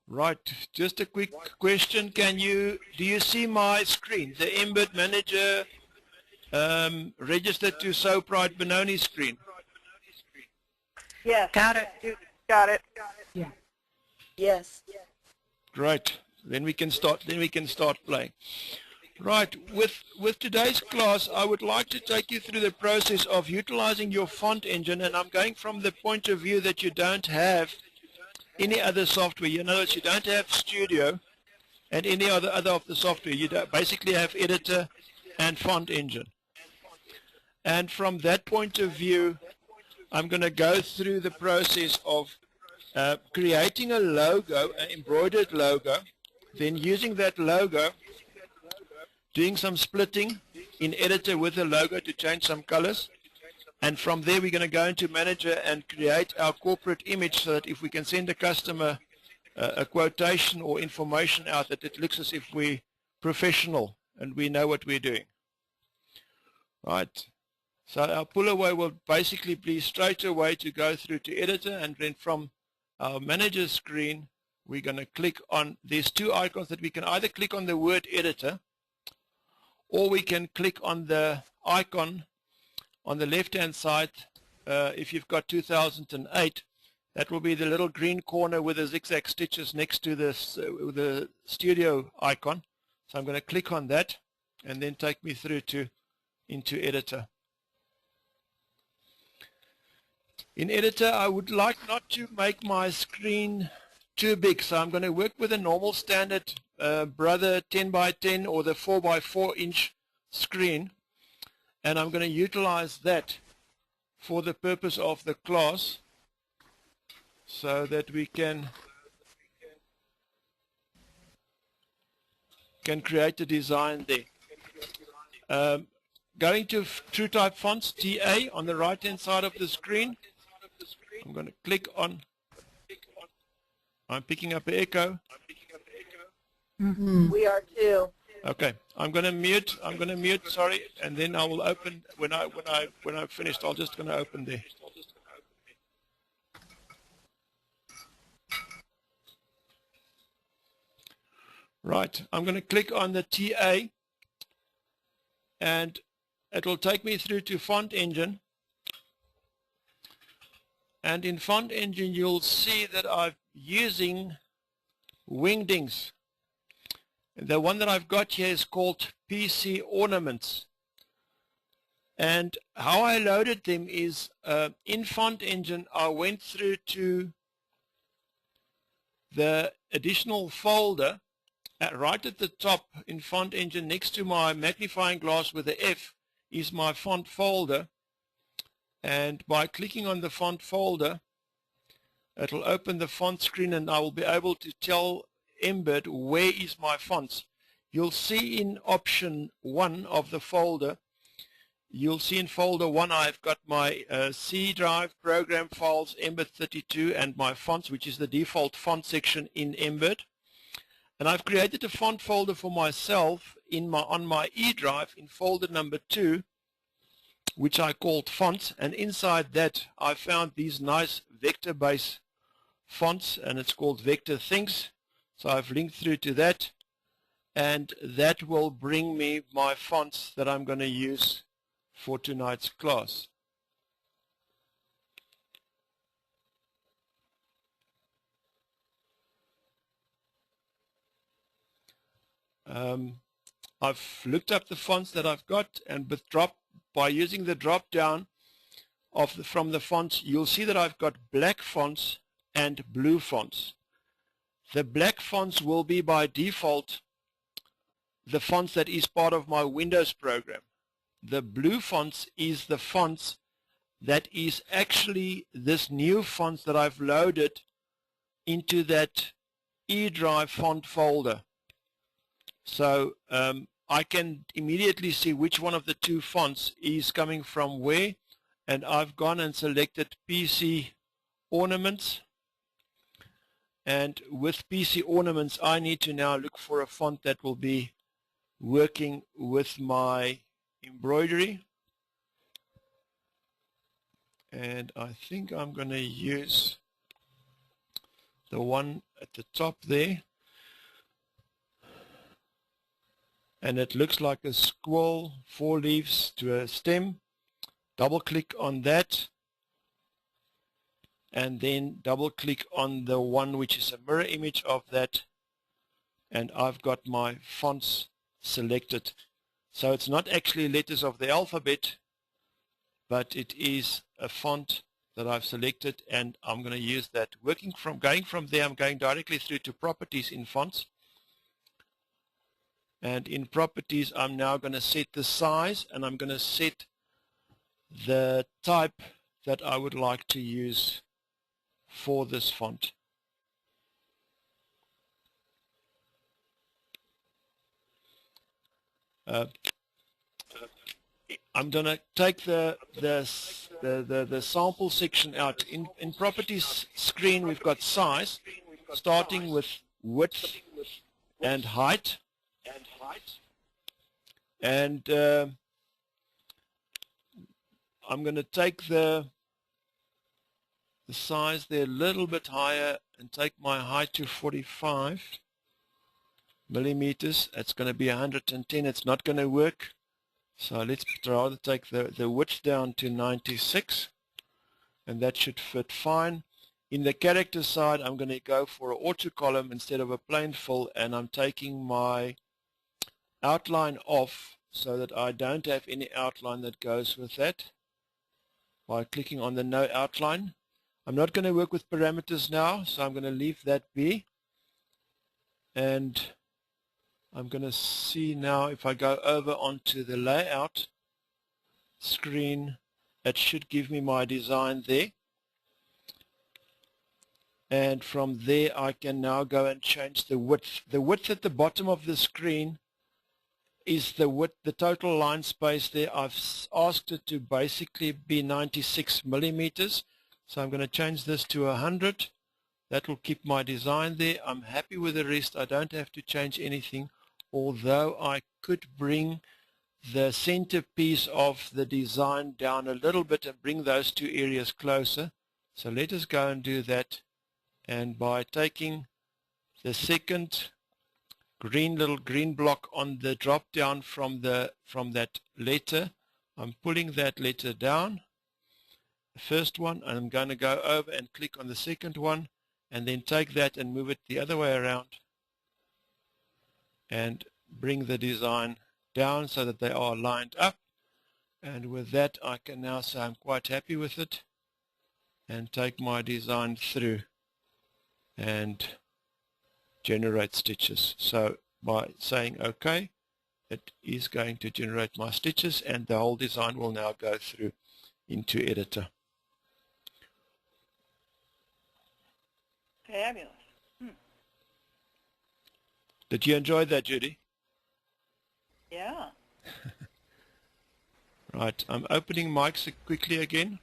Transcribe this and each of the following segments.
Right, just a quick question. Do you see my screen, the Embed Manager registered to SoPride Benoni screen? Yes. Got it. You got it. Yeah. Yes. Great. Then we can start playing. Right, with today's class, I would like to take you through the process of utilizing your font engine, and I'm going from the point of view that you don't have any other software. You know that you don't have Studio and any other of the software. You basically have Editor and Font Engine. And from that point of view, I'm going to go through the process of creating a logo, an embroidered logo, then using that logo, doing some splitting in Editor with the logo to change some colors. And from there, we're going to go into Manager and create our corporate image so that if we can send a customer a quotation or information out, that it looks as if we're professional and we know what we're doing. Right. So our pull away will basically be straight away to go through to Editor, and then from our Manager screen, we're going to click on, there's two icons that we can either click on the word Editor, or we can click on the icon on the left-hand side. If you've got 2008, that will be the little green corner with the zigzag stitches next to this, the Studio icon. So I'm going to click on that and then take me through into Editor. In Editor, I would like not to make my screen too big, so I'm going to work with a normal standard Brother 10 by 10 or the 4 by 4 inch screen, and I'm going to utilize that for the purpose of the class so that we can create a design there. Going to TrueType fonts, TA, on the right hand side of the screen. I'm going to click on, I'm picking up an echo. Mm-hmm. We are too. Okay, I'm going to mute, sorry, and then I will open, when I've finished, I'll just going to open there. Right, I'm going to click on the TA, and it will take me through to Font Engine. And in Font Engine, you'll see that I'm using Wingdings. The one that I've got here is called PC Ornaments. And how I loaded them is in Font Engine, I went through to the additional folder. Right at the top in Font Engine, next to my magnifying glass with the F, is my font folder. And by clicking on the font folder, it will open the font screen, and I will be able to tell Embed where is my fonts. You'll see in option 1 of the folder, you'll see in folder 1 I've got my C drive, program files, Embed 32, and my fonts, which is the default font section in Embed. And I've created a font folder for myself on my E drive in folder number 2, which I called fonts, and inside that I found these nice vector based fonts, and it's called Vector Things. So I've linked through to that, and that will bring me my fonts that I'm going to use for tonight's class. I've looked up the fonts that I've got, and by using the drop down from the fonts, you'll see that I've got black fonts and blue fonts. The black fonts will be by default the fonts that is part of my Windows program. The blue fonts is the fonts that is actually this new fonts that I've loaded into that E drive font folder. So I can immediately see which one of the two fonts is coming from where, and I've gone and selected PC Ornaments, and with PC Ornaments I need to now look for a font that will be working with my embroidery, and I think I'm going to use the one at the top there, and it looks like a squirrel, 4 leaves to a stem. Double click on that, and then double click on the one which is a mirror image of that, and I've got my fonts selected. So it's not actually letters of the alphabet, but it is a font that I've selected, and I'm going to use that. Going from there, I'm going directly through to properties in fonts. And in properties, I'm now going to set the size, and I'm going to set the type that I would like to use for this font. I'm going to take the sample section out. In properties screen, we've got size, starting with width and height. And I'm going to take the size there a little bit higher and take my height to 45 millimeters. It's going to be 110. It's not going to work. So let's rather take the width down to 96, and that should fit fine. In the character side, I'm going to go for an auto column instead of a plain fill, and I'm taking my outline off so that I don't have any outline that goes with that by clicking on the no outline. I'm not going to work with parameters now, so I'm going to leave that be. And I'm going to see now if I go over onto the layout screen, it should give me my design there. And from there I can now go and change the width. The width at the bottom of the screen is the width, the total line space there. I've asked it to basically be 96 millimeters. So I'm going to change this to 100. That will keep my design there. I'm happy with the rest. I don't have to change anything, although I could bring the centerpiece of the design down a little bit and bring those two areas closer. So let us go and do that. And by taking the second little green block on the drop down from that letter, I'm pulling that letter down, the first one, and I'm going to go over and click on the second one, and then take that and move it the other way around and bring the design down so that they are lined up. And with that, I can now say I'm quite happy with it and take my design through and generate stitches. So by saying OK, it is going to generate my stitches, and the whole design will now go through into editor. Fabulous. Did you enjoy that, Judy? Yeah. Right, I'm opening mics quickly again.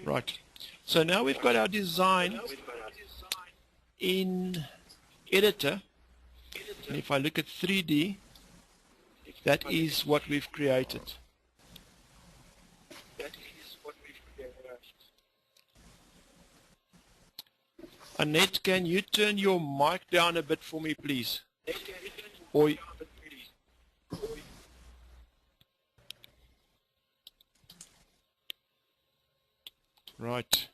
Right, so now we've got our design in editor, and if I look at 3D, that is what we've created. Annette, can you turn your mic down a bit for me, please? Or right.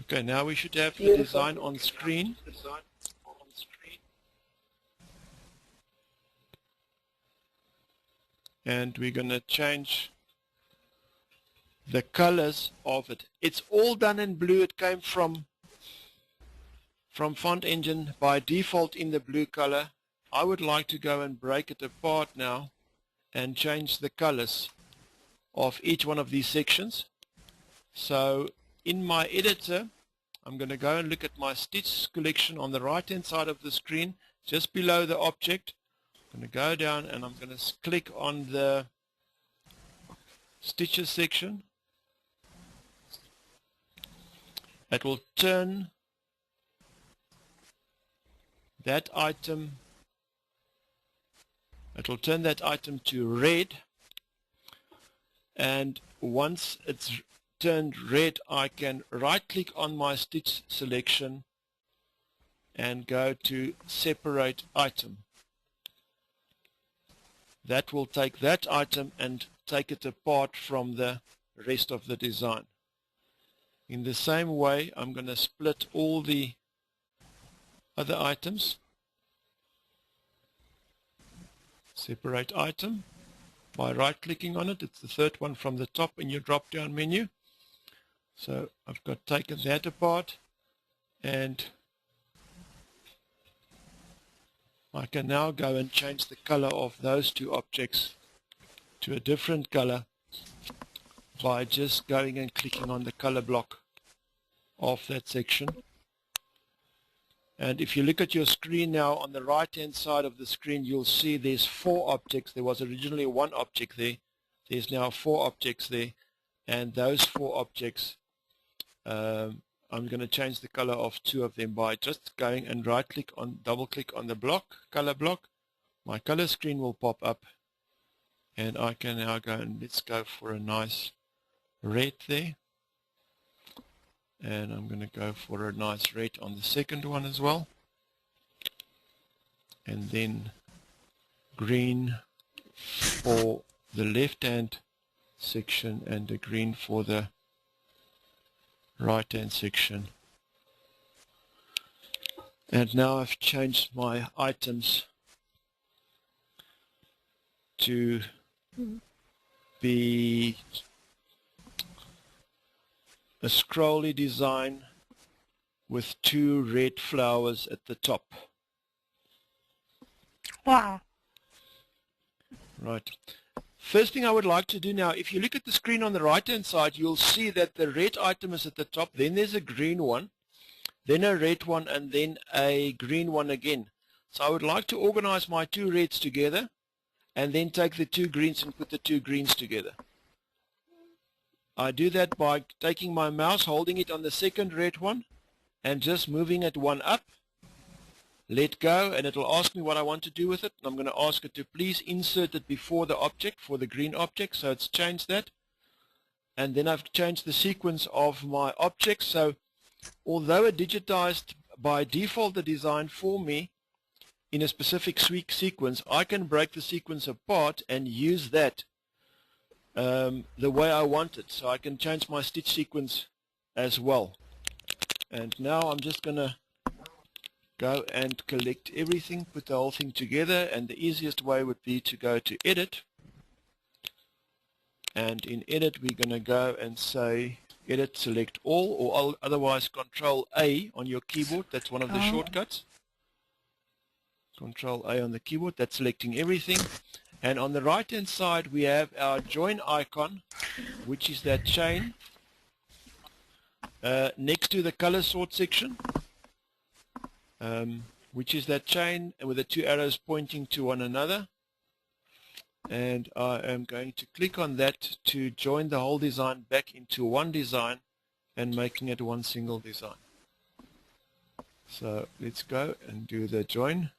Okay, now we should have the design on screen. And we're going to change the colors of it. It's all done in blue. It came from Font Engine by default in the blue color. I would like to go and break it apart now and change the colors of each one of these sections. So in my editor, I'm going to go and look at my stitch collection on the right hand side of the screen, just below the object. I'm going to go down and I'm going to click on the stitches section. It will turn that item It'll turn that item to red, and once it's turned red, I can right click on my stitch selection and go to separate item. That will take that item and take it apart from the rest of the design. In the same way, I'm going to split all the other items. Separate item by right clicking on it. It's the third one from the top in your drop down menu. So I've got taken that apart, and I can now go and change the color of those two objects to a different color by just going and clicking on the color block of that section. And if you look at your screen now, on the right hand side of the screen, you'll see there's 4 objects. There was originally 1 object there. There's now 4 objects there, and those 4 objects, I'm going to change the color of 2 of them by just going and right click on, double click on the block, color block. My color screen will pop up, and I can now go and let's go for a nice red there. And I'm going to go for a nice red on the second one as well. And then green for the left hand section and a green for the right hand section. And now I've changed my items to be a scrolly design with 2 red flowers at the top. Wow. Right. First thing I would like to do now, if you look at the screen on the right hand side, you'll see that the red item is at the top, then there's a green one, then a red one, and then a green one again. So I would like to organize my 2 reds together and then take the 2 greens and put the 2 greens together. I do that by taking my mouse, holding it on the second red one, and just moving it one up. Let go, and it'll ask me what I want to do with it. I'm going to ask it to please insert it before the object, for the green object. So it's changed that. And then I've changed the sequence of my objects. So although it digitized by default the design for me in a specific sequence, I can break the sequence apart and use that the way I want it. So I can change my stitch sequence as well. And now I'm just going to go and collect everything, put the whole thing together, and the easiest way would be to go to Edit. And in Edit we're going to go and say Edit, select all, or otherwise Control A on your keyboard. That's one of the shortcuts. Control A on the keyboard, that's selecting everything. And on the right hand side we have our join icon, which is that chain next to the color sort section, which is that chain with the 2 arrows pointing to one another. And I am going to click on that to join the whole design back into one design and making it one single design. So let's go and do the join.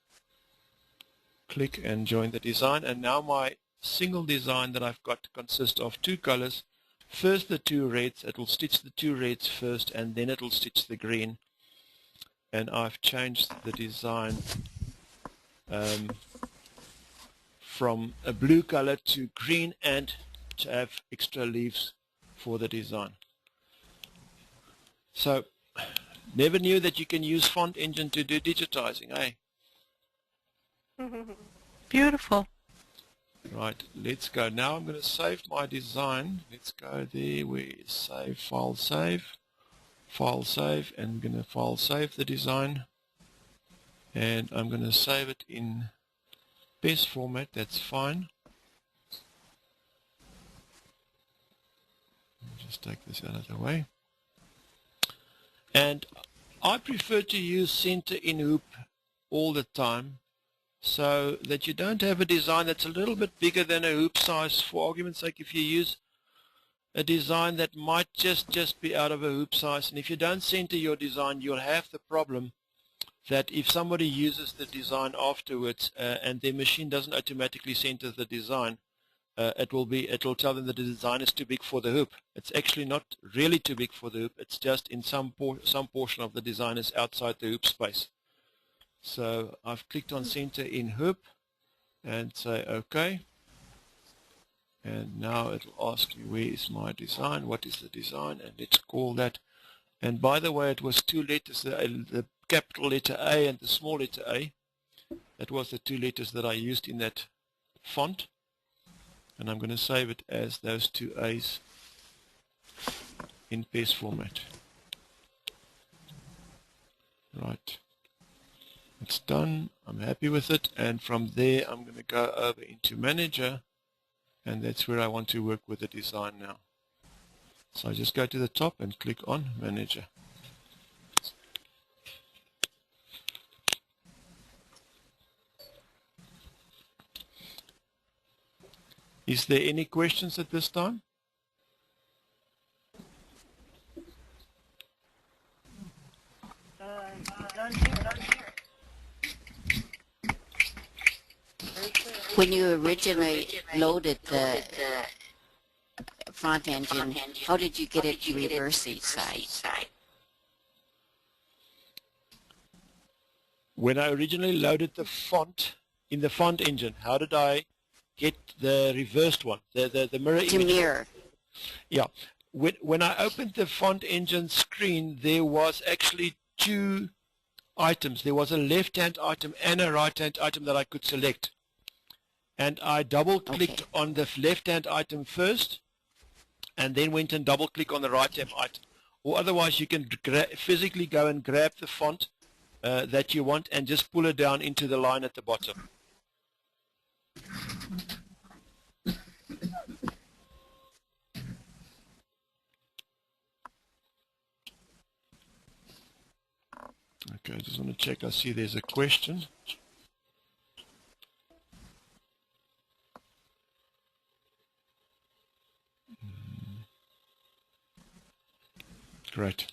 Click and join the design, and now my single design that I've got consists of 2 colors. First the 2 reds, it will stitch the 2 reds first, and then it will stitch the green. And I've changed the design from a blue color to green, and to have extra leaves for the design. So never knew that you can use Font Engine to do digitizing, eh? Beautiful. Right, let's go. Now I'm going to save my design. Let's go there, we save, file save, and I'm going to file save the design, and I'm going to save it in best format. That's fine. Just take this out of the way. And I prefer to use center in hoop all the time, so that you don't have a design that's a little bit bigger than a hoop size. For argument's sake, if you use a design that might just be out of a hoop size, and if you don't center your design, you'll have the problem that if somebody uses the design afterwards and their machine doesn't automatically center the design, it'll tell them that the design is too big for the hoop. It's actually not really too big for the hoop. It's just in some portion of the design is outside the hoop space. So I've clicked on center in hoop and say OK. And now it'll ask you, where is my design? What is the design? And let's call that. And by the way, it was two letters, the capital letter A and the small letter A. That was the two letters that I used in that font. And I'm going to save it as those two A's in PES format. Right. It's done. I'm happy with it. And from there, I'm going to go over into Manager. And that's where I want to work with the design now. So I just go to the top and click on Manager. Is there any questions at this time? None here. When you originally loaded the front engine, how did you get it to reverse each side? When I originally loaded the font in the font engine, how did I get the reversed one, the mirror image? To mirror. Yeah. When I opened the font engine screen, there was actually two items. There was a left-hand item and a right-hand item that I could select. And I double-clicked on the left-hand item first, and then went and double-click on the right-hand item. Or otherwise, you can physically go and grab the font that you want and just pull it down into the line at the bottom. Okay, I just want to check. I see there's a question. Great.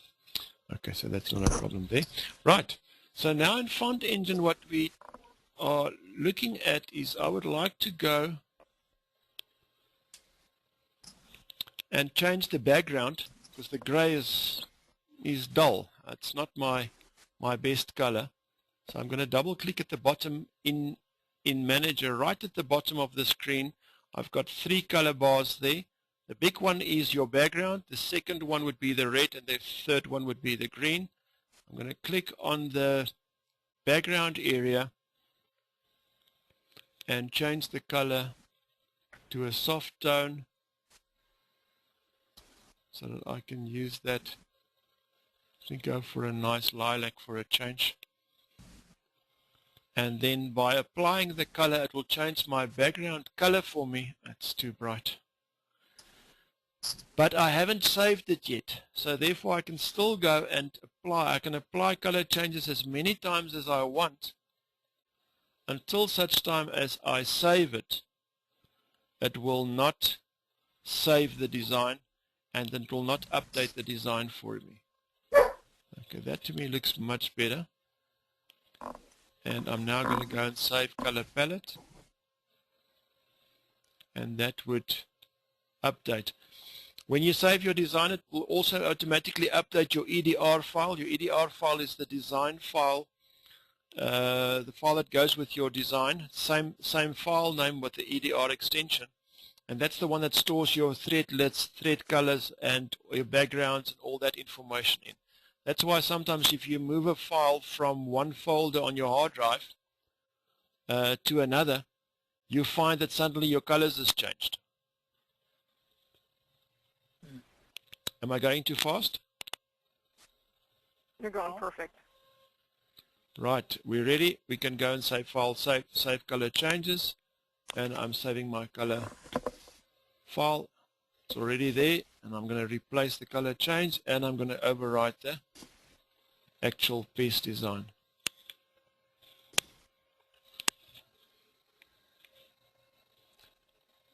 Okay, so that's not a problem there. Right. So now in Font Engine, what we are looking at is I would like to go and change the background because the gray is dull. It's not my best color. So I'm going to double click at the bottom in Manager, right at the bottom of the screen. I've got three color bars there. The big one is your background, the second one would be the red, and the third one would be the green. I'm going to click on the background area and change the color to a soft tone so that I can use that. I think go for a nice lilac for a change. And then by applying the color, it will change my background color for me. That's too bright. But I haven't saved it yet, so therefore I can still go and apply. I can apply color changes as many times as I want until such time as I save it. It will not save the design and it will not update the design for me. Okay, that to me looks much better. And I'm now going to go and save color palette, and that would update. When you save your design, it will also automatically update your EDR file. Your EDR file is the design file, the file that goes with your design. Same file name with the EDR extension. And that's the one that stores your threadlets, thread colors, and your backgrounds and all that information in. That's why sometimes if you move a file from one folder on your hard drive to another, you find that suddenly your colors has changed. Am I going too fast? You're going perfect. Right, we're ready. We can go and save file, save color changes, and I'm saving my color file. It's already there, and I'm going to replace the color change, and I'm going to overwrite the actual PES design.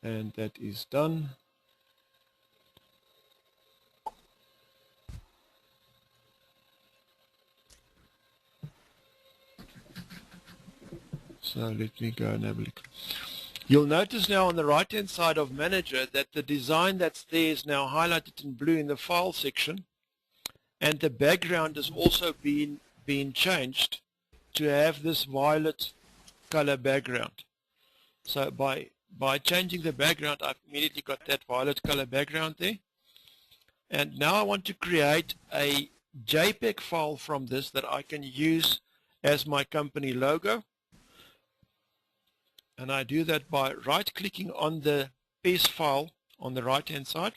And that is done. So let me go and have a look. You'll notice now on the right hand side of Manager that the design that's there is now highlighted in blue in the file section, and the background has also been changed to have this violet color background. So by changing the background, I've immediately got that violet color background there. And now I want to create a JPEG file from this that I can use as my company logo. And I do that by right-clicking on the paste file on the right-hand side.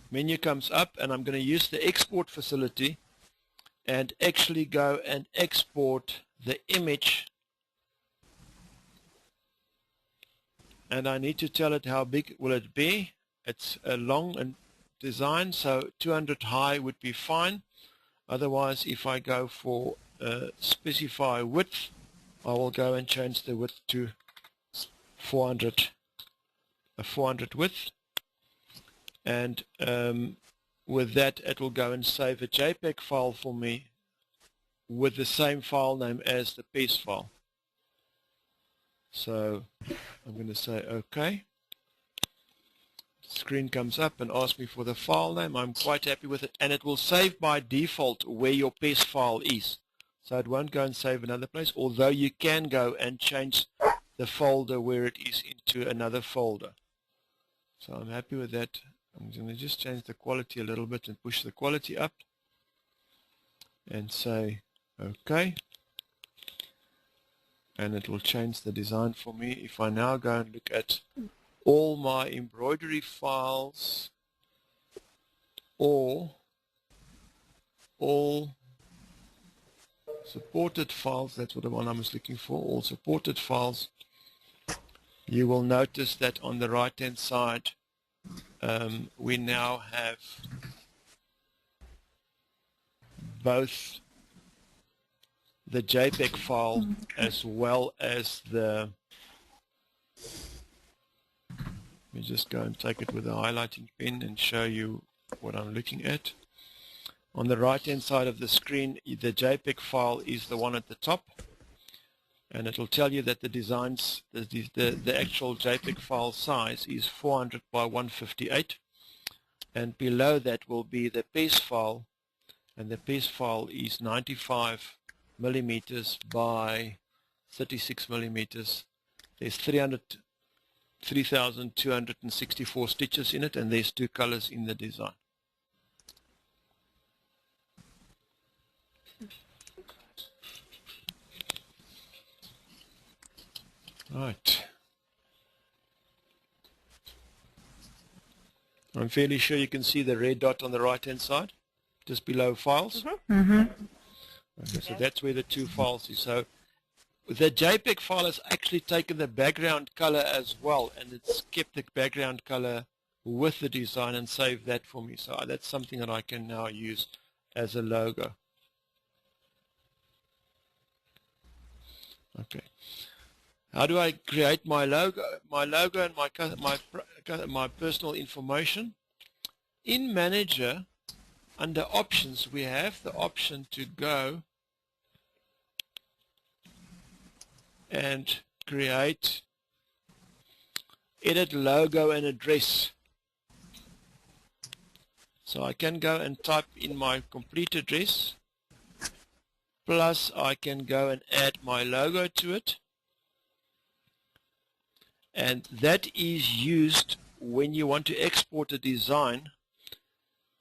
Menu comes up, and I'm going to use the export facility and actually go and export the image. And I need to tell it how big will it be. It's a long design, so 200 high would be fine. Otherwise, if I go for specify width, I will go and change the width to 400 width, and with that it will go and save a JPEG file for me with the same file name as the paste file. So I'm going to say OK. Screen comes up and asks me for the file name. I'm quite happy with it, and it will save by default where your paste file is. So it won't go and save another place, although you can go and change the folder where it is into another folder. So I'm happy with that. I'm going to just change the quality a little bit and push the quality up and say OK. And it will change the design for me. If I now go and look at all my embroidery files, or all supported files, that's what the one I was looking for, all supported files, you will notice that on the right hand side we now have both the JPEG file as well as the, let me just go and take it with a highlighting pen and show you what I'm looking at. On the right hand side of the screen, the JPEG file is the one at the top, and it will tell you that the designs, the actual JPEG file size is 400 by 158, and below that will be the paste file, and the paste file is 95 millimeters by 36 millimeters. There's 3,264 stitches in it, and there's 2 colors in the design. Right. I'm fairly sure you can see the red dot on the right hand side, just below files. Okay, so that's where the 2 files is. So the JPEG file has actually taken the background color as well, and it's kept the background color with the design and saved that for me. So that's something that I can now use as a logo. Okay. How do I create my logo? My logo and my personal information. In Manager, under Options, we have the option to go and create, edit logo and address. So I can go and type in my complete address, plus I can go and add my logo to it. And that is used when you want to export a design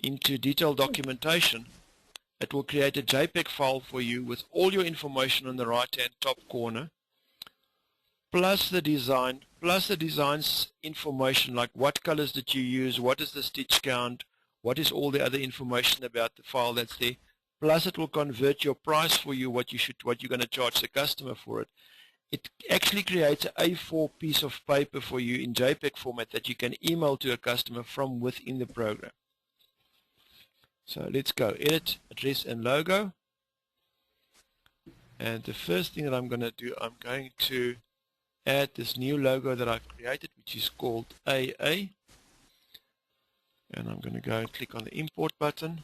into detailed documentation. It will create a JPEG file for you with all your information on the right hand top corner, plus the design, plus the design's information, like what colors did you use, what is the stitch count, what is all the other information about the file that's there. Plus it will convert your price for you, what you're going to charge the customer for it. It actually creates an A4 piece of paper for you in JPEG format that you can email to a customer from within the program. So let's go edit, address and logo. And the first thing that I'm going to do, I'm going to add this new logo that I've created, which is called AA. And I'm going to go and click on the import button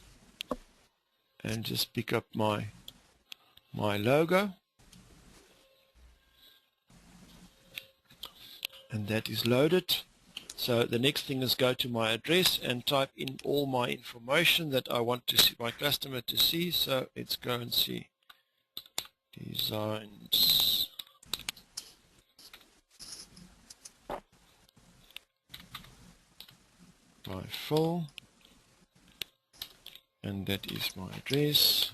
and just pick up my logo. and that is loaded. So the next thing is go to my address and type in all my information that I want to see my customer to see. So let's go and see designs. By Phil, and that is my address.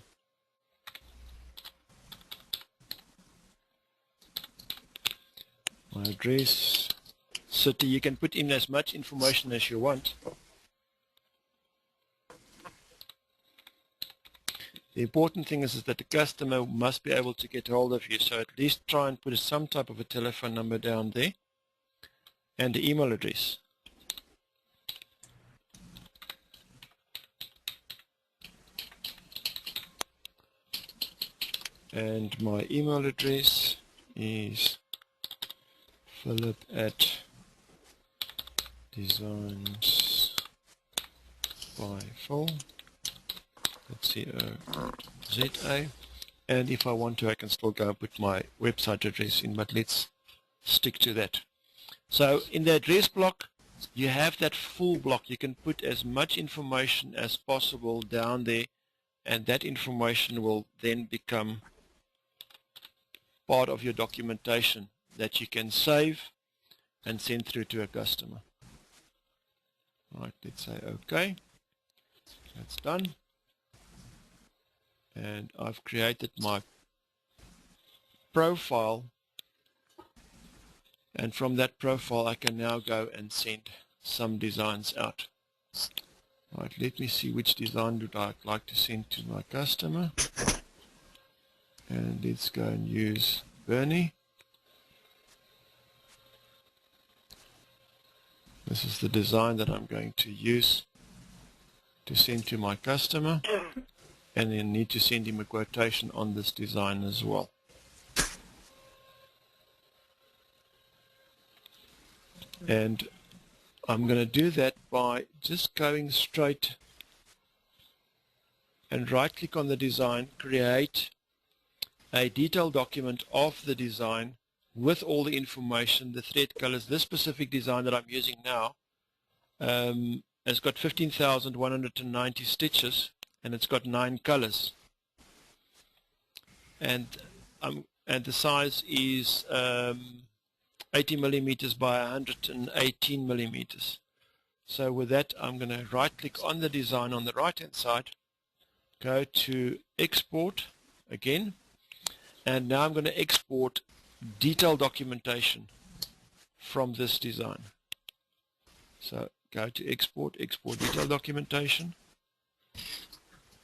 My address, city, you can put in as much information as you want. The important thing is that the customer must be able to get hold of you, so at least try and put some type of a telephone number down there and the email address. And my email address is philip@designsbyphil.co.za, and if I want to I can still go and put my website address in, but let's stick to that. So in the address block you have that full block. You can put as much information as possible down there, and that information will then become part of your documentation that you can save and send through to a customer. Right, let's say OK. That's done. And I've created my profile, and from that profile I can now go and send some designs out. Right, let me see which design would I like to send to my customer. And let's go and use Bernie. This is the design that I'm going to use to send to my customer, and then need to send him a quotation on this design as well. And I'm going to do that by just going straight and right click on the design, create a detailed document of the design with all the information, the thread colors. This specific design that I'm using now has got 15,190 stitches, and it's got 9 colors, and the size is 80 millimeters by 118 millimeters. So with that I'm going to right click on the design on the right hand side, go to export again, and now I'm going to export detailed documentation from this design. So go to export detailed documentation,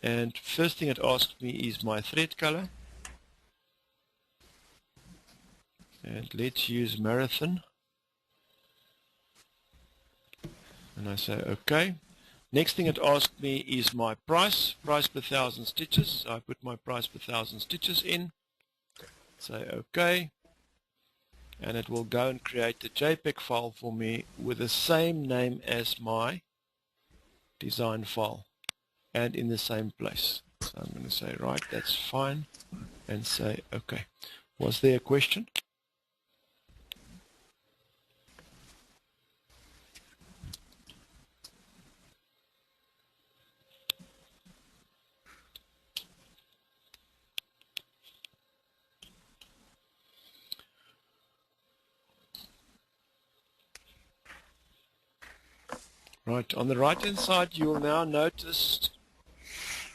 and first thing it asks me is my thread color, and let's use marathon, and I say OK. Next thing it asks me is my price per 1,000 stitches. So I put my price per 1,000 stitches in, say OK, and it will go and create the JPEG file for me with the same name as my design file and in the same place. So I'm going to say right, that's fine, and say OK. Was there a question? Right, on the right hand side you will now notice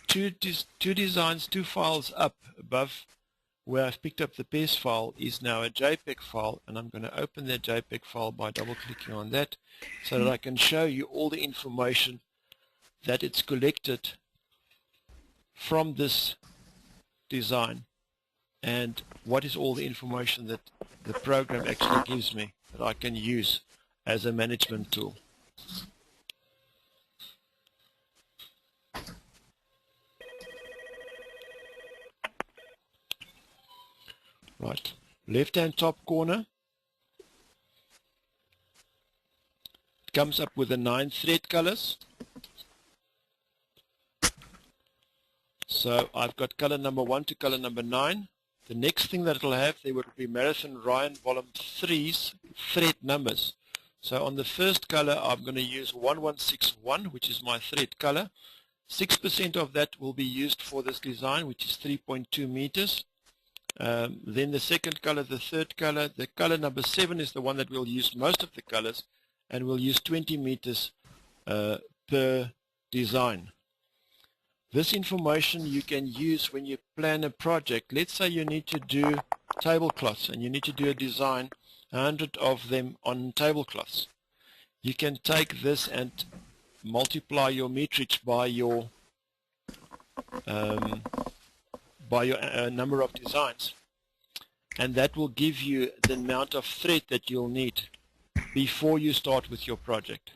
two designs, 2 files up above where I've picked up the PES file is now a JPEG file, and I'm going to open that JPEG file by double clicking on that so that I can show you all the information that it's collected from this design, and what is all the information that the program actually gives me that I can use as a management tool. Right, left hand top corner, it comes up with the 9 thread colors. So I've got color number 1 to color number 9. The next thing that it'll have, there will be Marathon Ryan Volume 3's thread numbers. So on the first color, I'm going to use 1161, which is my thread color. 6% of that will be used for this design, which is 3.2 meters. Then the second color, the third color, the color number 7 is the one that we'll use most of the colors, and we'll use 20 meters per design. This information you can use when you plan a project. Let's say you need to do tablecloths and you need to do a design, 100 of them on tablecloths. You can take this and multiply your meterage by your number of designs, and that will give you the amount of thread that you'll need before you start with your project.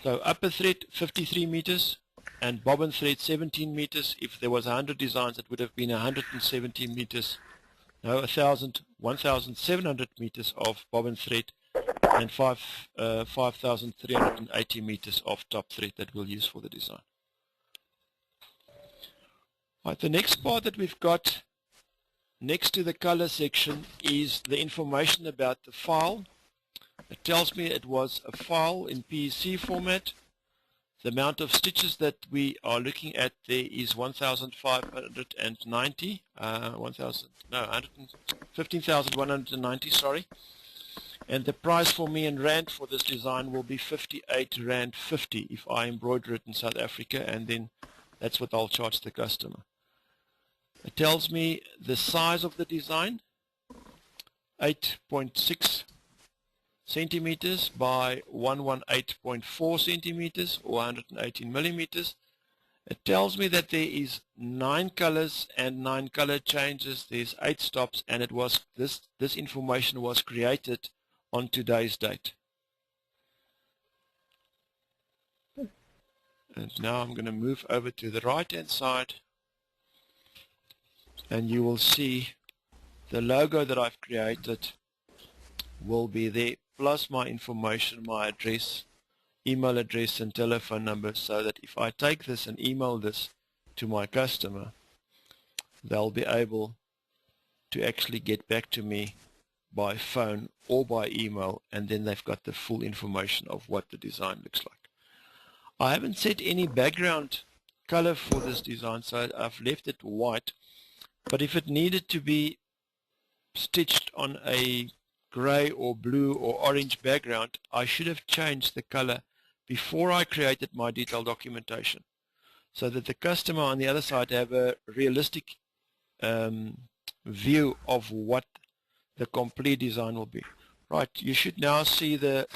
So upper thread 53 meters and bobbin thread 17 meters. If there was 100 designs, it would have been 170 meters, no, 1,700 meters of bobbin thread and 5,380 meters of top thread that we'll use for the design. Right, the next part that we've got next to the color section is the information about the file. It tells me it was a file in PEC format. The amount of stitches that we are looking at there is 1,590, 15,190, sorry. And the price for me in rand for this design will be 58 rand 50 if I embroider it in South Africa, and then that's what I'll charge the customer. It tells me the size of the design, 8.6 centimeters by 118.4 centimeters or 118 millimeters. It tells me that there is 9 colors and 9 color changes. There's 8 stops, and it was this information was created on today's date. And now I'm going to move over to the right hand side, and you will see the logo that I've created will be there, plus my information, my address, email address and telephone number, so that if I take this and email this to my customer, they'll be able to actually get back to me by phone or by email, and then they've got the full information of what the design looks like. I haven't set any background color for this design, so I've left it white, but if it needed to be stitched on a gray or blue or orange background, I should have changed the color before I created my detailed documentation, so that the customer on the other side have a realistic view of what the complete design will be. Right, you should now see the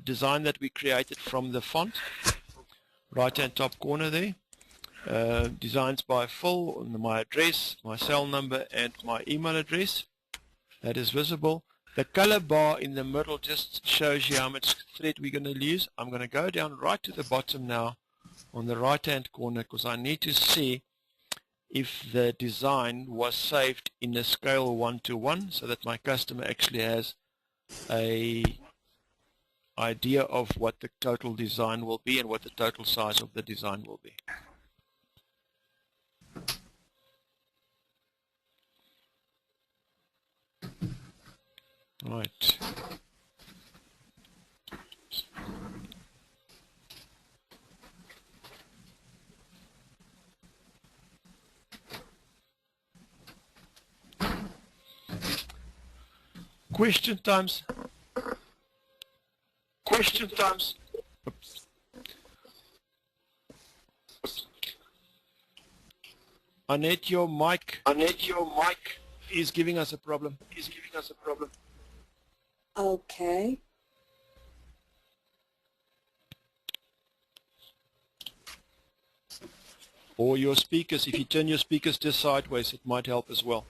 design that we created from the font, right hand top corner there. Designs by Phil, my address, my cell number and my email address. That is visible. The color bar in the middle just shows you how much thread we're going to use. I'm going to go down right to the bottom now on the right hand corner, because I need to see if the design was saved in a scale 1:1, so that my customer actually has a idea of what the total design will be and what the total size of the design will be. Right. Question times. Question times. Oops. Annette, your mic is giving us a problem. Okay. Or your speakers, if you turn your speakers just sideways, it might help as well.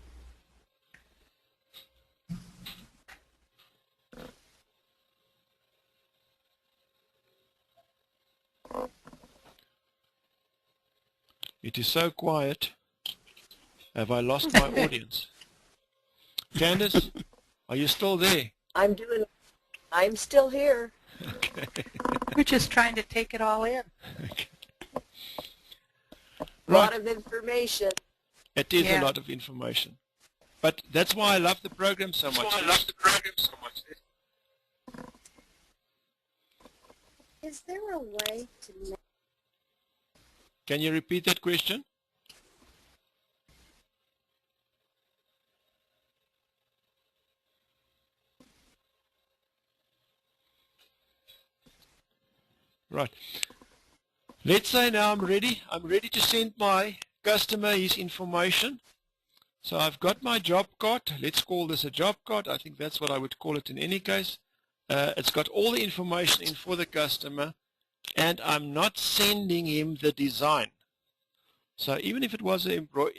It is so quiet. Have I lost my audience? Candace, are you still there? I'm still here. Okay. We're just trying to take it all in. Okay. A lot of information. It is a Yeah. lot of information. But that's why I love the program so much. Is there a way to make Can you repeat that question? Right. Let's say now I'm ready. I'm ready to send my customer his information. So I've got my job card. Let's call this a job card. I think that's what I would call it in any case. It's got all the information in for the customer, and I'm not sending him the design. So even if it was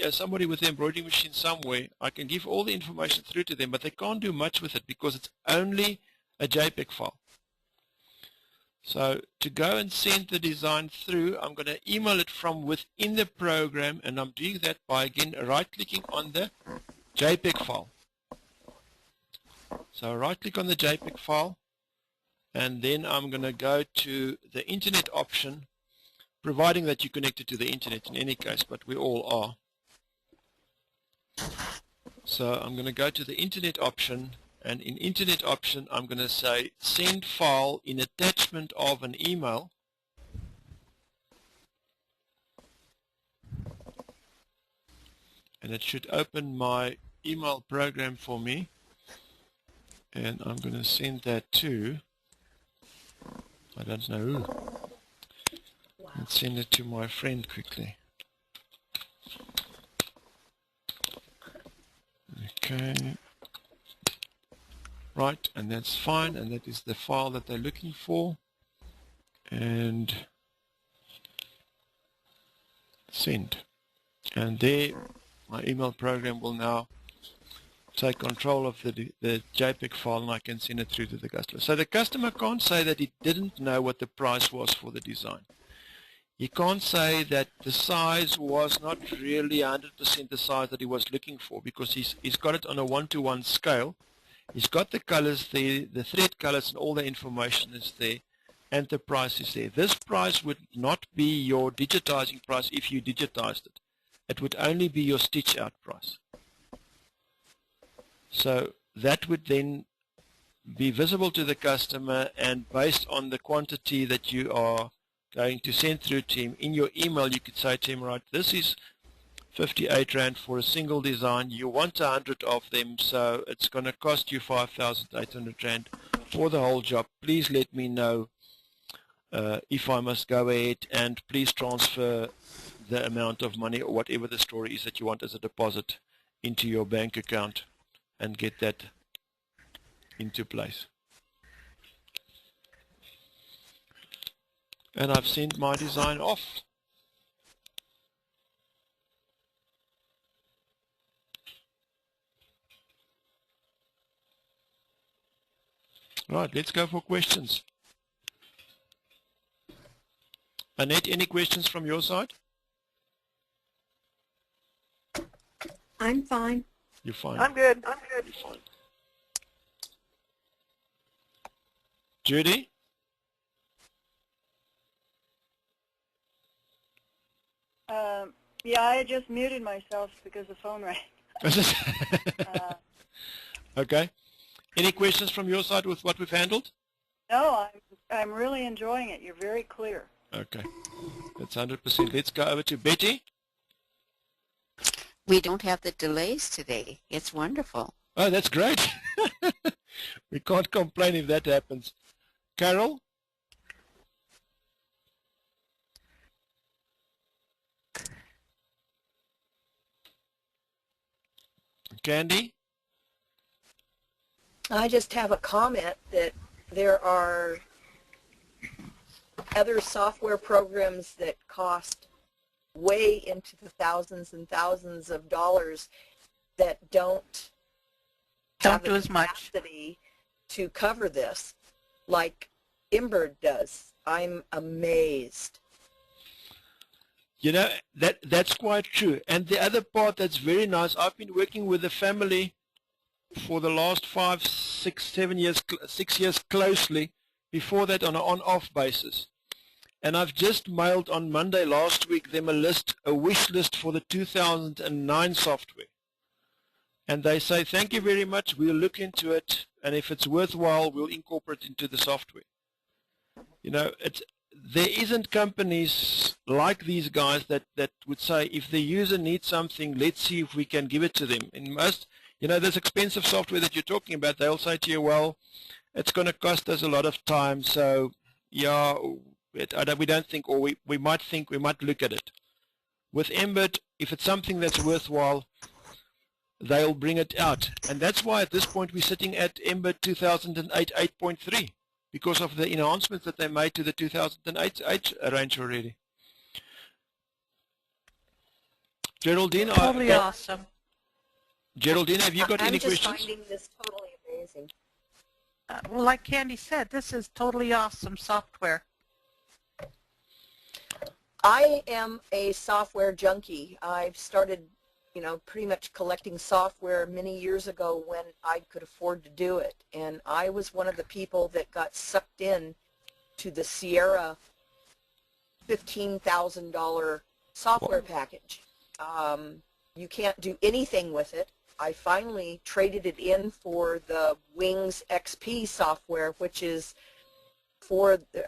somebody with an embroidery machine somewhere, I can give all the information through to them, but they can't do much with it because it's only a JPEG file. So to go and send the design through, I'm going to email it from within the program, and I'm doing that by, again, right-clicking on the JPEG file. So right-click on the JPEG file, and then I'm going to go to the Internet option, providing that you're connected to the Internet in any case, but we all are. So I'm going to go to the Internet option, and in Internet option I'm going to say send file in attachment of an email. And it should open my email program for me. And I'm going to send that to, I don't know who. Let's send it to my friend quickly. Okay. Right, and that's fine, and that is the file that they're looking for. And send. And there, my email program will now take control of the JPEG file, and I can send it through to the customer. So the customer can't say that he didn't know what the price was for the design. He can't say that the size was not really 100% the size that he was looking for, because he's got it on a 1-to-1 scale. He's got the colors there, the thread colors, and all the information is there, and the price is there. This price would not be your digitizing price if you digitized it. It would only be your stitch out price. So that would then be visible to the customer, and based on the quantity that you are going to send through to him, in your email you could say to him, right, this is 58 Rand for a single design. You want 100 of them, so it's going to cost you 5,800 Rand for the whole job. Please let me know if I must go ahead, and please transfer the amount of money or whatever the story is that you want as a deposit into your bank account, and get that into place. And I've sent my design off. Right, let's go for questions. Annette, any questions from your side? I'm fine. You're fine. I'm good. You're fine. Judy? Yeah, I just muted myself because the phone rang. Okay. Any questions from your side with what we've handled? No, I'm really enjoying it. You're very clear. Okay. That's 100%. Let's go over to Betty. We don't have the delays today. It's wonderful. Oh, that's great. We can't complain if that happens. Carol? Candy? I just have a comment that there are other software programs that cost way into the thousands and thousands of dollars that don't have do the as much. capacity to cover this, like Imbird does. I'm amazed. You know, that's quite true. And the other part that's very nice, I've been working with a family for the last 5, 6, 7 years, 6 years closely, before that on an on-off basis. And I've just mailed on Monday last week them a wish list for the 2009 software. And they say, thank you very much, we'll look into it, and if it's worthwhile, we'll incorporate it into the software. You know, there isn't companies like these guys that would say, if the user needs something, let's see if we can give it to them. In most, you know, this expensive software that you're talking about, they'll say to you, well, it's going to cost us a lot of time, so yeah, we don't think, or we might think, we might look at it. With Embed, if it's something that's worthwhile, they'll bring it out. And that's why at this point we're sitting at Embed 2008 8.3, because of the enhancements that they made to the 2008 range already. Geraldine, Totally awesome. Geraldine, have you got any I'm just questions? finding this totally amazing. Well, like Candy said, this is totally awesome software. I am a software junkie. I've started, you know, pretty much collecting software many years ago when I could afford to do it. And I was one of the people that got sucked in to the Sierra $15,000 software package. You can't do anything with it. I finally traded it in for the Wings XP software, which is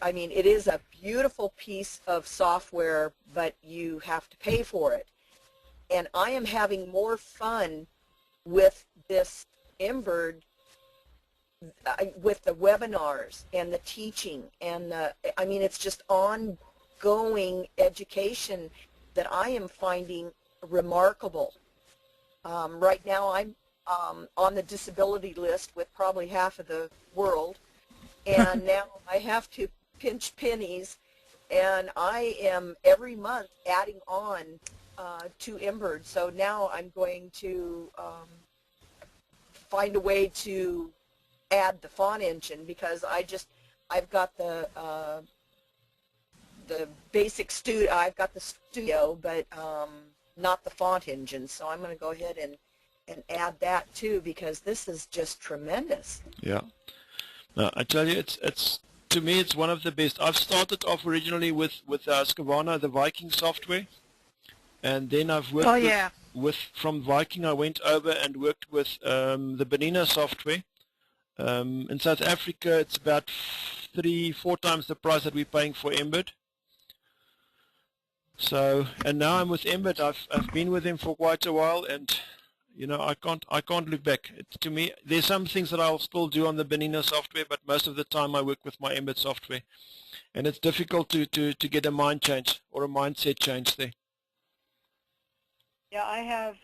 I mean, it is a beautiful piece of software, but you have to pay for it. And I am having more fun with this Embed, with the webinars and the teaching and I mean, it's just ongoing education that I am finding remarkable. Right now I'm on the disability list with probably half of the world, and now I have to pinch pennies, and I am every month adding on to Embed. So now I'm going to find a way to add the font engine, because I've got the basic studio, I've got the studio, but not the font engine. So I'm going to go ahead and add that too, because this is just tremendous. Yeah. No, I tell you, it's to me, it's one of the best. I've started off originally with Skavana, the Viking software, and then I've worked from Viking I went over and worked with the Benina software. In South Africa, it's about 3-4 times the price that we're paying for Embed. So, and now I'm with Embed. I've been with them for quite a while, and you know, I can't look back. To me, there's some things that I'll still do on the Benina software, but most of the time I work with my Embed software, and it's difficult to get a mind change or a mindset change there. Yeah, I have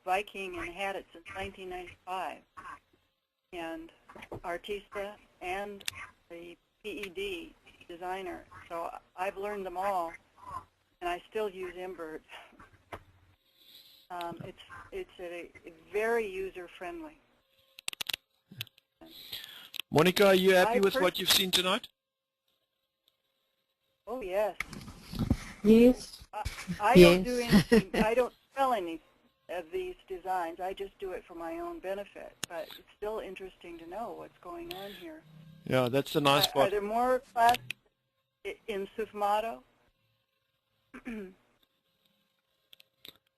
Viking and had it since 1995, and Artista and the PED designer. So I've learned them all, and I still use Embed. It's very user-friendly. Monica, are you happy with what you've seen tonight? Oh, yes. Yes. I don't do anything. I don't sell any of these designs. I just do it for my own benefit. But it's still interesting to know what's going on here. Yeah, that's the nice part. Are there more classes in Sufmato?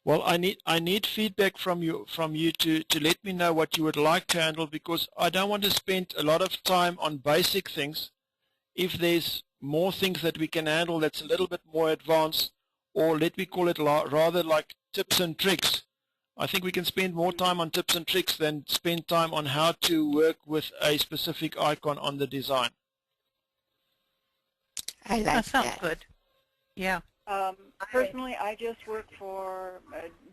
Well, I need feedback from you to let me know what you would like to handle, because I don't want to spend a lot of time on basic things. If there's more things that we can handle that's a little bit more advanced, or let me call it rather like tips and tricks, I think we can spend more time on tips and tricks than spend time on how to work with a specific icon on the design. I like That sounds that. good. Yeah. Personally, I just do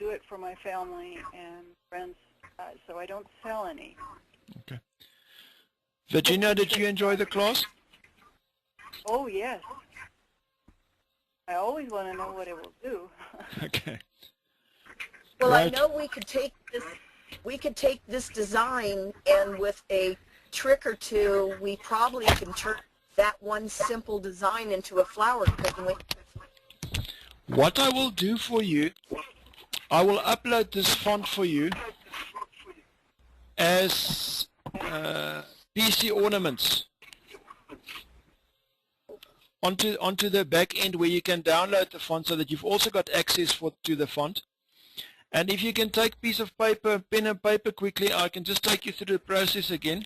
it for my family and friends, so I don't sell any. Okay. Virginia, did you enjoy the class? Oh, yes. I always want to know what it will do. Okay. Well, Right. I know we could take this design, and with a trick or two, we probably can turn that one simple design into a flower, couldn't we? What I will do for you, I will upload this font for you as PC ornaments. onto the back end where you can download the font so that you've also got access to the font. And if you can take a piece of paper, pen and paper quickly, I can just take you through the process again.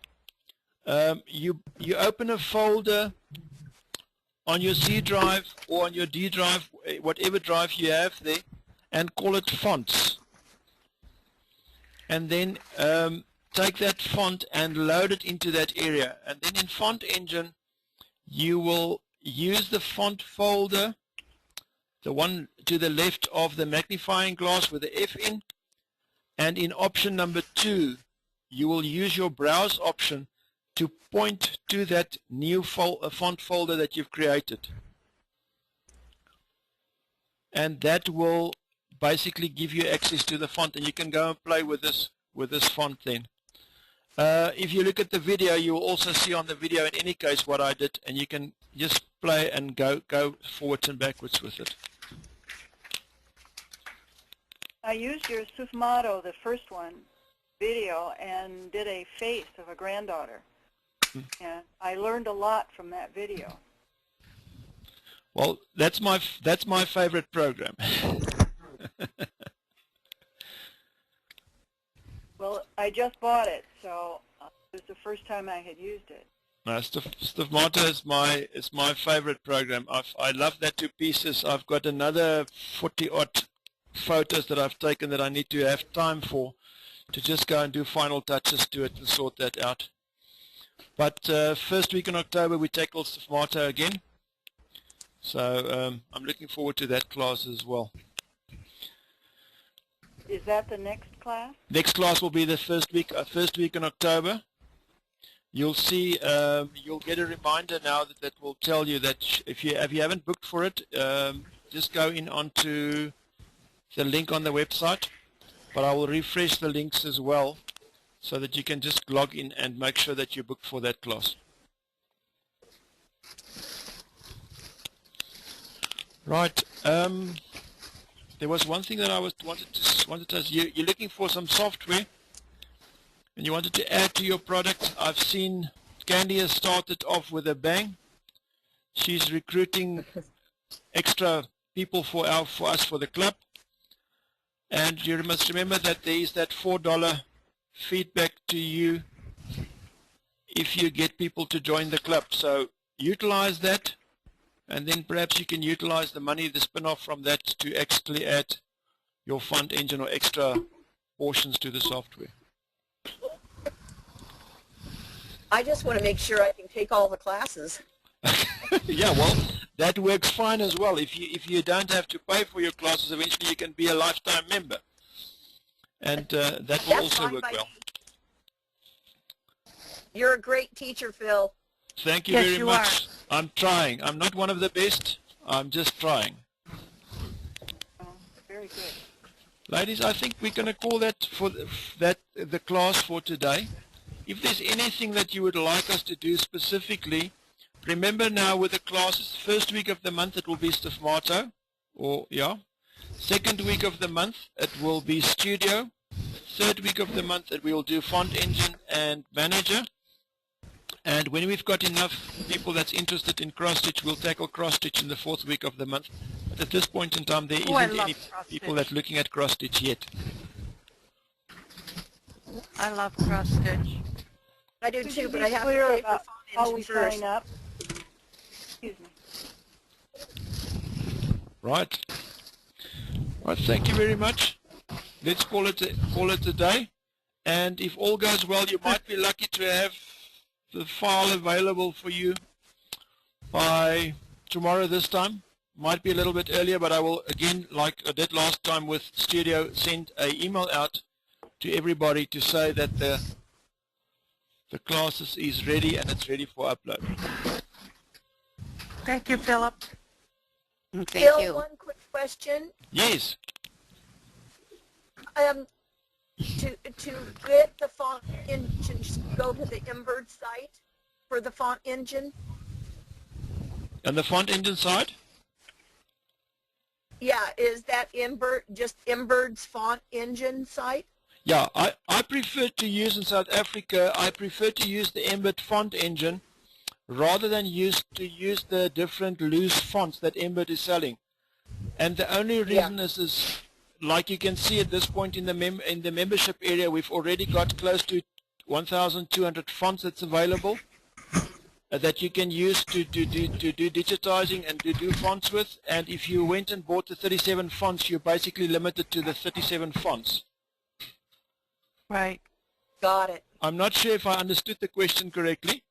You open a folder on your C drive or on your D drive, whatever drive you have there, and call it fonts. And then take that font and load it into that area. And then in Font Engine, you will use the font folder, the one to the left of the magnifying glass with the F in, and in option number 2, you will use your browse option to point to that new font folder that you've created. And that will basically give you access to the font, and you can go and play with this font then. If you look at the video, you will also see on the video in any case what I did, and you can just play and go forwards and backwards with it. I used your Sufmato, the first one, video, and did a face of a granddaughter. And I learned a lot from that video. Well, that's my favorite program. Well, I just bought it, so it was the first time I had used it. No, Sufmato is my favorite program. I love that to pieces. I've got another 40-odd photos that I've taken that I need to have time for to just go and do final touches to it and sort that out. But first week in October we tackle Sufmato again, so I'm looking forward to that class as well. Is that the next class? Next class will be the first week in October. You'll see, you'll get a reminder now that will tell you that if you haven't booked for it, just go in onto the link on the website. But I will refresh the links as well, so that you can just log in and make sure that you book for that class. Right. There was one thing that I wanted to ask you. You're looking for some software, and you wanted to add to your product. I've seen Candy has started off with a bang. She's recruiting extra people for us for the club, and you must remember that there is that $4 feedback to you if you get people to join the club. So utilize that, and then perhaps you can utilize the money, the spin-off from that, to actually add your font engine or extra portions to the software. I just want to make sure I can take all the classes. Yeah, well, that works fine as well. If you don't have to pay for your classes, eventually you can be a lifetime member, and that will also work well. You're a great teacher, Phil. Thank you very much. I'm trying. I'm not one of the best. I'm just trying. Oh, very good. Ladies, I think we're going to call that the class for today. If there's anything that you would like us to do specifically, remember now with the classes, first week of the month it will be Sufmato, second week of the month it will be Studio, third week of the month we will do Font Engine and Manager, and when we've got enough people that's interested in cross-stitch, we'll tackle cross-stitch in the fourth week of the month. But at this point in time there isn't any people that are looking at cross-stitch yet. I love cross-stitch. I do too, but I have clear to pay about for Font how Engine we first. sign up. Excuse me. Right. Right. Thank you very much. Let's call it a day. And if all goes well, you might be lucky to have the file available for you by tomorrow this time. Might be a little bit earlier, but I will, again, like I did last time with Studio, send an email out to everybody to say that the classes is ready and it's ready for upload. Thank you, Philip. Thank Phil, you. one quick question. Yes. To get the font engine, go to the Embird site for the font engine. And the Font Engine side? Yeah, is that just Embird's font engine site? Yeah, I prefer to use in South Africa, I prefer to use the Embed Font Engine, rather than use the different loose fonts that Embed is selling. And the only reason is like you can see at this point in the membership area, we've already got close to 1,200 fonts that's available that you can use to do digitizing and to do fonts with. And if you went and bought the 37 fonts, you're basically limited to the 37 fonts. Right. Got it. I'm not sure if I understood the question correctly,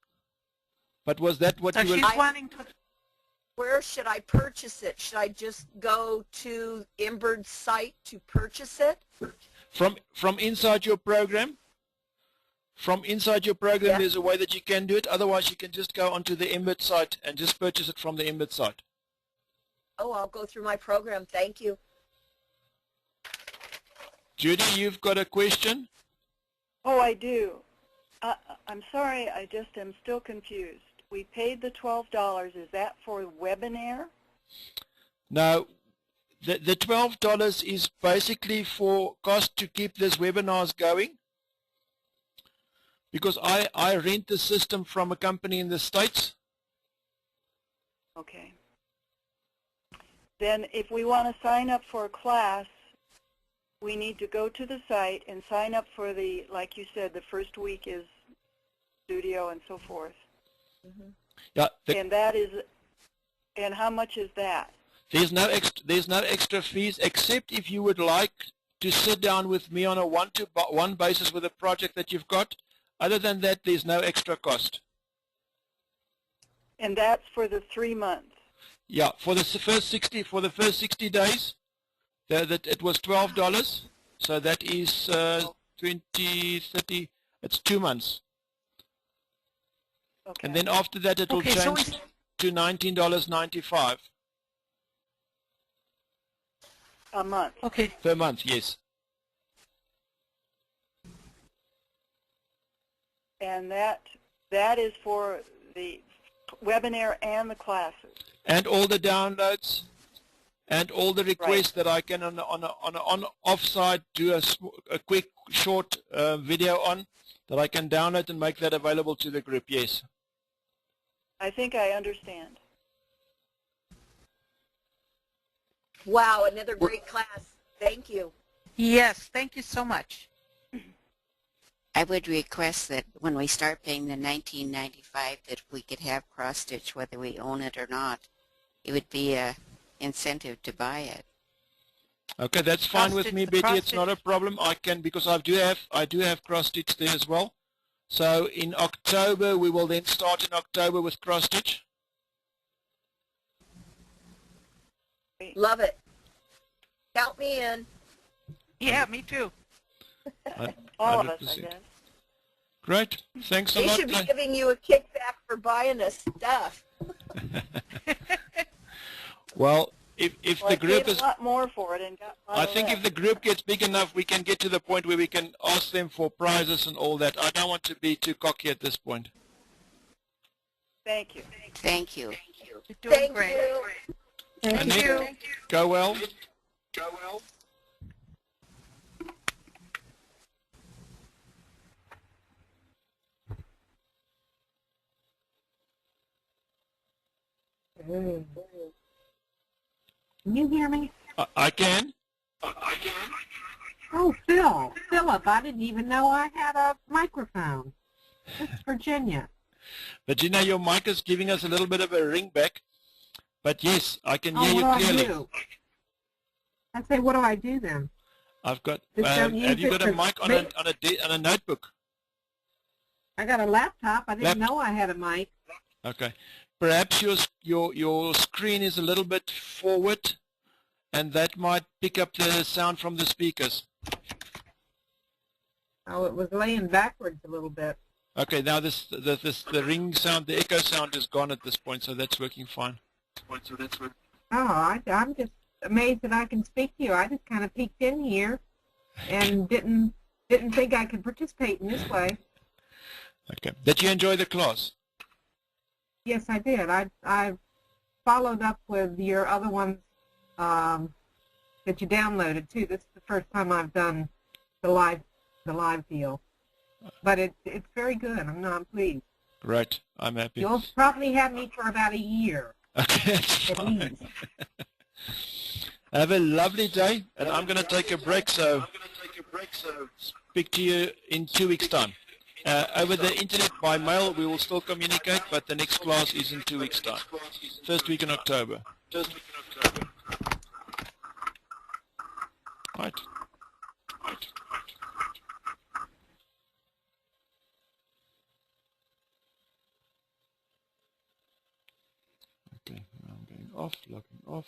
but was that what So you were... she's wanting to... Where should I purchase it? Should I just go to Embird's site to purchase it? From inside your program? From inside your program, there's a way that you can do it. Otherwise, you can just go onto the Embed site and just purchase it from the Embed site. Oh, I'll go through my program. Thank you. Judy, you've got a question? Oh, I do. I'm sorry, I just am still confused. We paid the $12. Is that for webinar? No, the $12 is basically for cost to keep this webinars going. Because I rent the system from a company in the States. Okay. Then if we want to sign up for a class, we need to go to the site and sign up for the, like you said, the first week is studio and so forth. Mm-hmm. Yeah. And that is, and how much is that? There's no extra fees, except if you would like to sit down with me on a one-to-one basis with a project that you've got. Other than that, there's no extra cost. And that's for the 3 months. Yeah, for the first 60 days, it was $12. So that is 20, 30. It's 2 months. Okay. And then after that, it will change to $19.95 a month. Okay. per month. Yes. And that is for the webinar and the classes. And all the downloads, and all the requests that I can on offsite do a quick short video on that I can download and make that available to the group. Yes. I think I understand. Wow, another great class. Thank you. Yes, thank you so much. I would request that when we start paying the $19.95 that we could have cross-stitch whether we own it or not. It would be a incentive to buy it. Okay, that's fine with me, Betty. It's not a problem. I can, because I do have cross-stitch there as well. So in October, we will then start in October with cross-stitch. Love it. Count me in. Yeah, me too. All of us, I 100%. guess. Great. Thanks a They lot. should be giving you a kickback for buying us stuff. Well, if Well, the I group paid is... a lot more for it and got a lot I of think less. if the group gets big enough, we can get to the point where we can ask them for prizes and all that. I don't want to be too cocky at this point. Thank you. Thank you. You're doing Thank great. you. And Thank then, you. go well. Can you hear me? I can. Oh, Philip, I didn't even know I had a microphone. It's Virginia. But you know, your mic is giving us a little bit of a ring back. But yes, I can Oh, hear you what do I clearly. do? I say, what do I do then? I've got. Just don't Have use you it got a to mic on make- a notebook? I got a laptop. I didn't Lap- know I had a mic. Okay. Perhaps your screen is a little bit forward, and that might pick up the sound from the speakers. Oh, it was laying backwards a little bit. Okay. Now the ring sound, the echo sound is gone at this point, so that's working fine. Oh, I'm just amazed that I can speak to you. I just kind of peeked in here and didn't think I could participate in this way. Okay. Did you enjoy the class? Yes, I did. I followed up with your other ones that you downloaded too. This is the first time I've done the live deal, but it's very good. I'm pleased. Great. I'm happy. You'll probably have me for about a year, Okay, that's at fine. least. Have a lovely day, and I'm going to take a break, so speak to you in 2 weeks' time. Over the internet, by mail, we will still communicate, but the next class is in 2 weeks' time. First week in October. Right. Okay, now I'm going off, logging off.